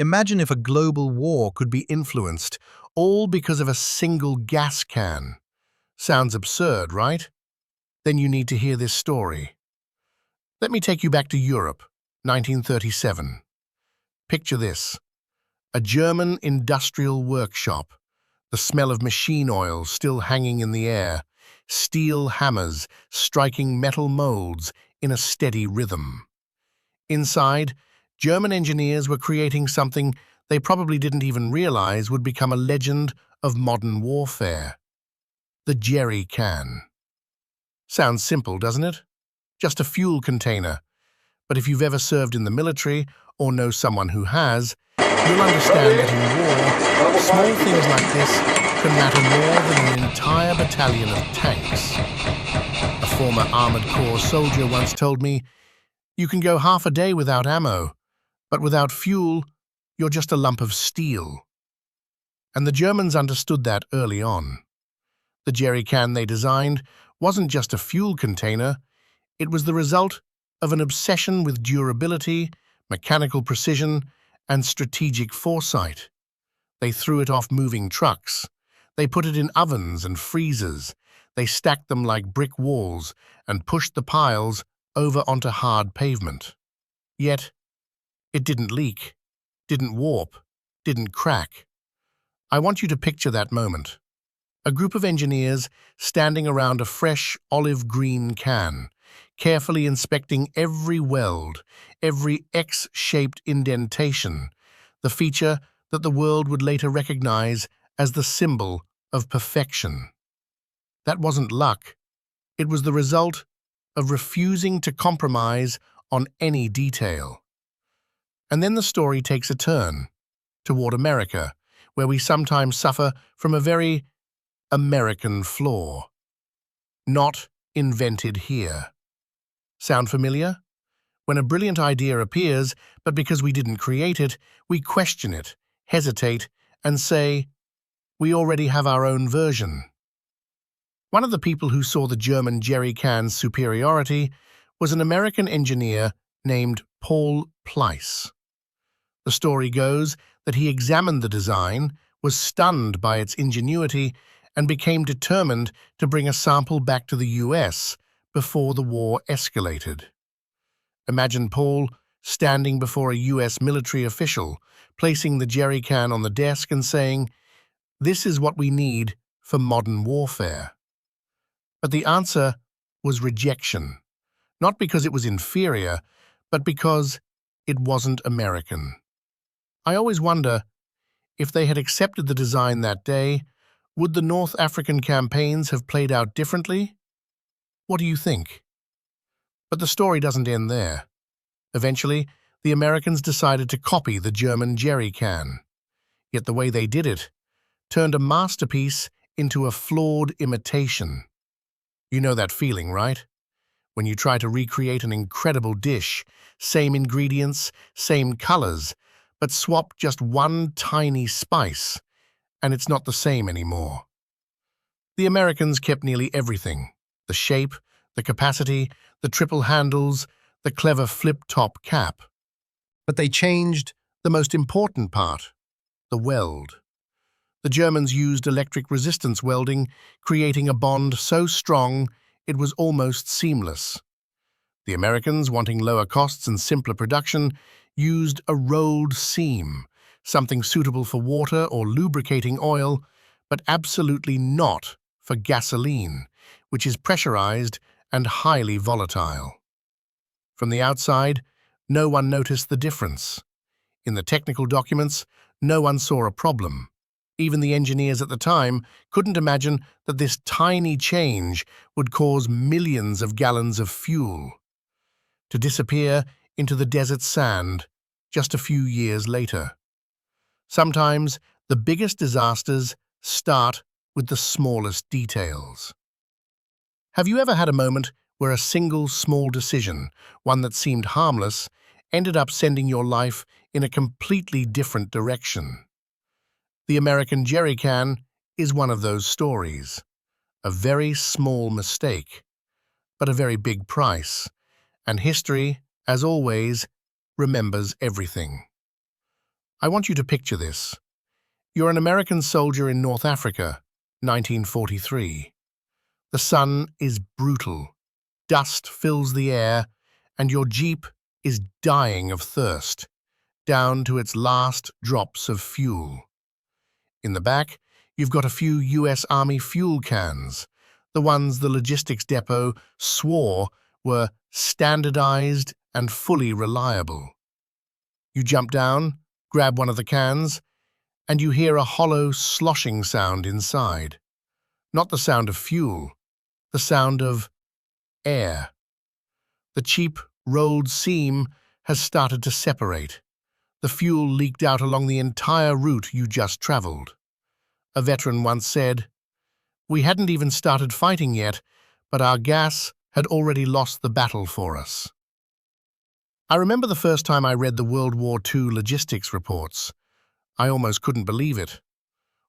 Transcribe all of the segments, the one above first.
Imagine if a global war could be influenced, all because of a single gas can. Sounds absurd, right? Then you need to hear this story. Let me take you back to Europe, 1937. Picture this: a German industrial workshop, the smell of machine oil still hanging in the air, steel hammers striking metal molds in a steady rhythm. Inside, German engineers were creating something they probably didn't even realize would become a legend of modern warfare: the jerry can. Sounds simple, doesn't it? Just a fuel container. But if you've ever served in the military or know someone who has, you'll understand that in war, small things like this can matter more than an entire battalion of tanks. A former Armored Corps soldier once told me, "You can go half a day without ammo, but without fuel, you're just a lump of steel." And the Germans understood that early on. The jerry can they designed wasn't just a fuel container, it was the result of an obsession with durability, mechanical precision, and strategic foresight. They threw it off moving trucks. They put it in ovens and freezers. They stacked them like brick walls and pushed the piles over onto hard pavement. Yet, it didn't leak, didn't warp, didn't crack. I want you to picture that moment. A group of engineers standing around a fresh olive-green can, carefully inspecting every weld, every X-shaped indentation, the feature that the world would later recognize as the symbol of perfection. That wasn't luck. It was the result of refusing to compromise on any detail. And then the story takes a turn toward America, where we sometimes suffer from a very American flaw. Not invented here. Sound familiar? When a brilliant idea appears, but because we didn't create it, we question it, hesitate, and say, we already have our own version. One of the people who saw the German jerry can's superiority was an American engineer named Paul Pleiss. The story goes that he examined the design, was stunned by its ingenuity, and became determined to bring a sample back to the US before the war escalated. Imagine Paul standing before a US military official, placing the jerry can on the desk and saying, "This is what we need for modern warfare." But the answer was rejection, not because it was inferior, but because it wasn't American. I always wonder, if they had accepted the design that day, would the North African campaigns have played out differently? What do you think? But the story doesn't end there. Eventually, the Americans decided to copy the German jerry can. Yet the way they did it turned a masterpiece into a flawed imitation. You know that feeling, right? When you try to recreate an incredible dish, same ingredients, same colors, but swap just one tiny spice, and it's not the same anymore. The Americans kept nearly everything: the shape, the capacity, the triple handles, the clever flip-top cap. But they changed the most important part: the weld. The Germans used electric resistance welding, creating a bond so strong it was almost seamless. The Americans, wanting lower costs and simpler production, used a rolled seam, something suitable for water or lubricating oil, but absolutely not for gasoline, which is pressurized and highly volatile. From the outside, no one noticed the difference. In the technical documents, no one saw a problem. Even the engineers at the time couldn't imagine that this tiny change would cause millions of gallons of fuel to disappear into the desert sand just a few years later. Sometimes the biggest disasters start with the smallest details. Have you ever had a moment where a single small decision, one that seemed harmless, ended up sending your life in a completely different direction? The American jerry can is one of those stories. A very small mistake, but a very big price. And history, as always, remembers everything. I want you to picture this. You're an American soldier in North Africa, 1943. The sun is brutal, dust fills the air, and your jeep is dying of thirst, down to its last drops of fuel. In the back, you've got a few US Army fuel cans, the ones the logistics depot swore were standardized and fully reliable. You jump down, grab one of the cans, and you hear a hollow, sloshing sound inside. Not the sound of fuel, the sound of air. The cheap, rolled seam has started to separate. The fuel leaked out along the entire route you just traveled. A veteran once said, "We hadn't even started fighting yet, but our gas had already lost the battle for us." I remember the first time I read the World War II logistics reports. I almost couldn't believe it.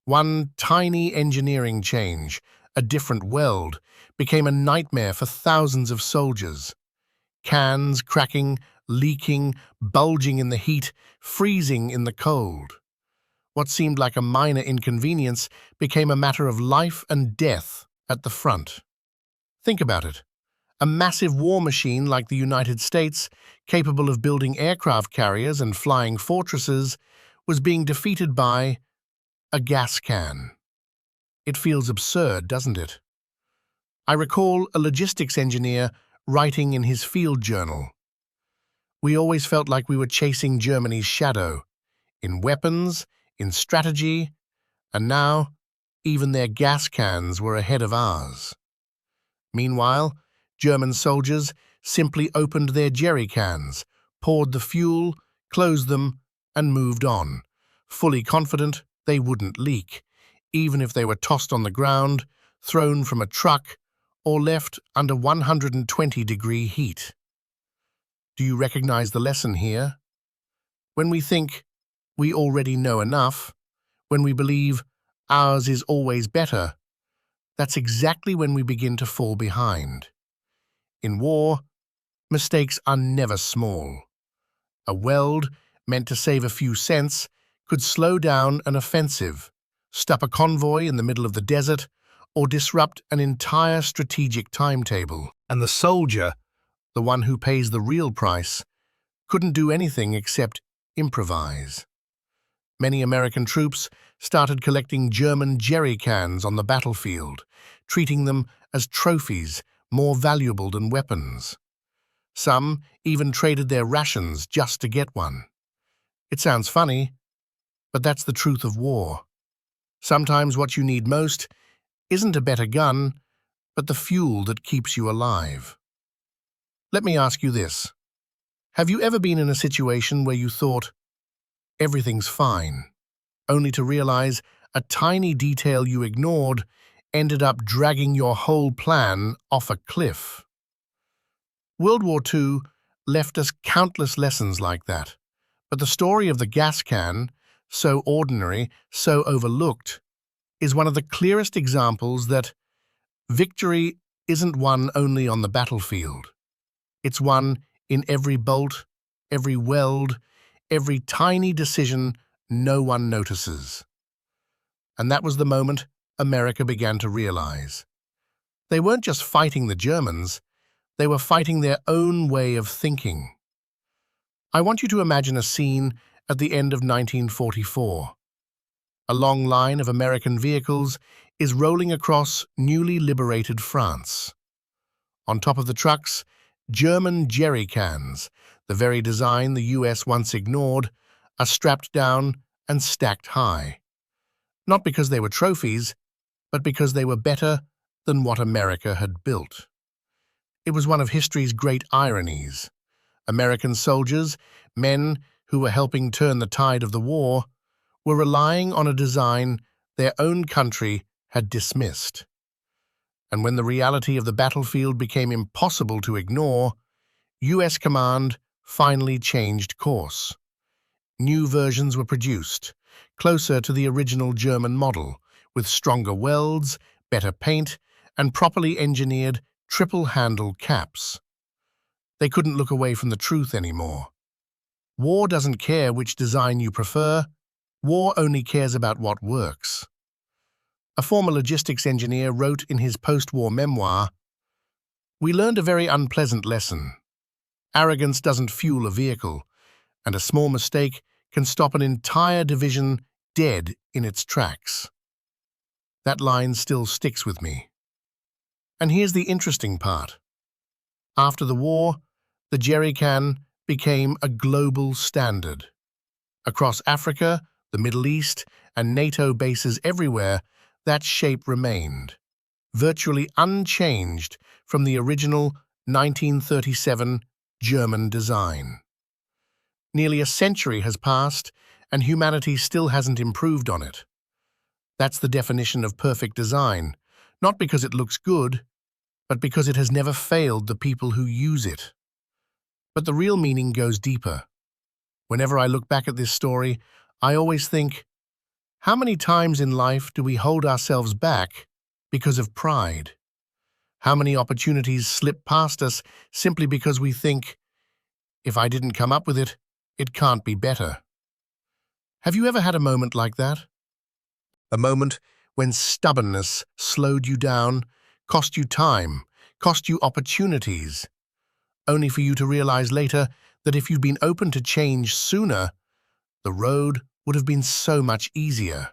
One tiny engineering change, a different weld, became a nightmare for thousands of soldiers. Cans cracking, leaking, bulging in the heat, freezing in the cold. What seemed like a minor inconvenience became a matter of life and death at the front. Think about it. A massive war machine like the United States, capable of building aircraft carriers and flying fortresses, was being defeated by a gas can. It feels absurd, doesn't it? I recall a logistics engineer writing in his field journal. "We always felt like we were chasing Germany's shadow, in weapons, in strategy, and now even their gas cans were ahead of ours." Meanwhile, German soldiers simply opened their jerry cans, poured the fuel, closed them, and moved on, fully confident they wouldn't leak, even if they were tossed on the ground, thrown from a truck, or left under 120-degree heat. Do you recognize the lesson here? When we think we already know enough, when we believe ours is always better, that's exactly when we begin to fall behind. In war, mistakes are never small. A weld, meant to save a few cents, could slow down an offensive, stop a convoy in the middle of the desert, or disrupt an entire strategic timetable. And the soldier, the one who pays the real price, couldn't do anything except improvise. Many American troops started collecting German jerry cans on the battlefield, treating them as trophies more valuable than weapons. Some even traded their rations just to get one. It sounds funny, but that's the truth of war. Sometimes what you need most isn't a better gun, but the fuel that keeps you alive. Let me ask you this. Have you ever been in a situation where you thought, everything's fine, only to realize a tiny detail you ignored ended up dragging your whole plan off a cliff? World War II left us countless lessons like that, but the story of the gas can, so ordinary, so overlooked, is one of the clearest examples that victory isn't won only on the battlefield. It's won in every bolt, every weld, every tiny decision no one notices. And that was the moment America began to realize. They weren't just fighting the Germans, they were fighting their own way of thinking. I want you to imagine a scene at the end of 1944. A long line of American vehicles is rolling across newly liberated France. On top of the trucks, German jerry cans, the very design the US once ignored, are strapped down and stacked high. Not because they were trophies, but because they were better than what America had built. It was one of history's great ironies. American soldiers, men who were helping turn the tide of the war, were relying on a design their own country had dismissed. And when the reality of the battlefield became impossible to ignore, US command finally changed course. New versions were produced, closer to the original German model, with stronger welds, better paint, and properly engineered triple-handle caps. They couldn't look away from the truth anymore. War doesn't care which design you prefer. War only cares about what works. A former logistics engineer wrote in his post-war memoir, "We learned a very unpleasant lesson. Arrogance doesn't fuel a vehicle, and a small mistake can stop an entire division dead in its tracks." That line still sticks with me. And here's the interesting part. After the war, the jerrycan became a global standard. Across Africa, the Middle East, and NATO bases everywhere, that shape remained, virtually unchanged from the original 1937 German design. Nearly a century has passed, and humanity still hasn't improved on it. That's the definition of perfect design, not because it looks good, but because it has never failed the people who use it. But the real meaning goes deeper. Whenever I look back at this story, I always think, how many times in life do we hold ourselves back because of pride? How many opportunities slip past us simply because we think, if I didn't come up with it, it can't be better? Have you ever had a moment like that? A moment when stubbornness slowed you down, cost you time, cost you opportunities, only for you to realize later that if you'd been open to change sooner, the road would have been so much easier.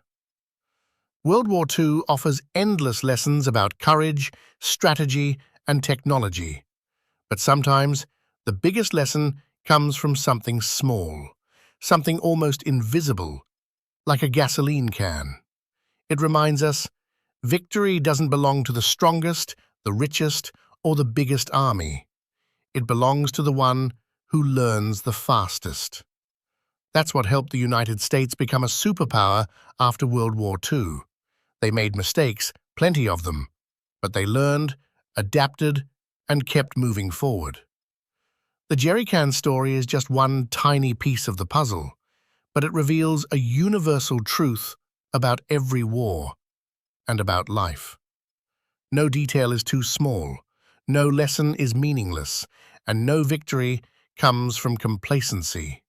World War II offers endless lessons about courage, strategy, and technology. But sometimes, the biggest lesson comes from something small, something almost invisible, like a gasoline can. It reminds us, victory doesn't belong to the strongest, the richest, or the biggest army. It belongs to the one who learns the fastest. That's what helped the United States become a superpower after World War II. They made mistakes, plenty of them, but they learned, adapted, and kept moving forward. The jerrycan story is just one tiny piece of the puzzle, but it reveals a universal truth about every war and about life. No detail is too small, no lesson is meaningless, and no victory comes from complacency.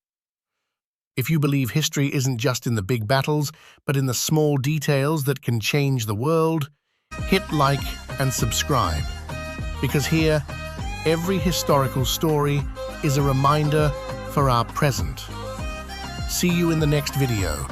If you believe history isn't just in the big battles, but in the small details that can change the world, hit like and subscribe. Because here, every historical story is a reminder for our present. See you in the next video.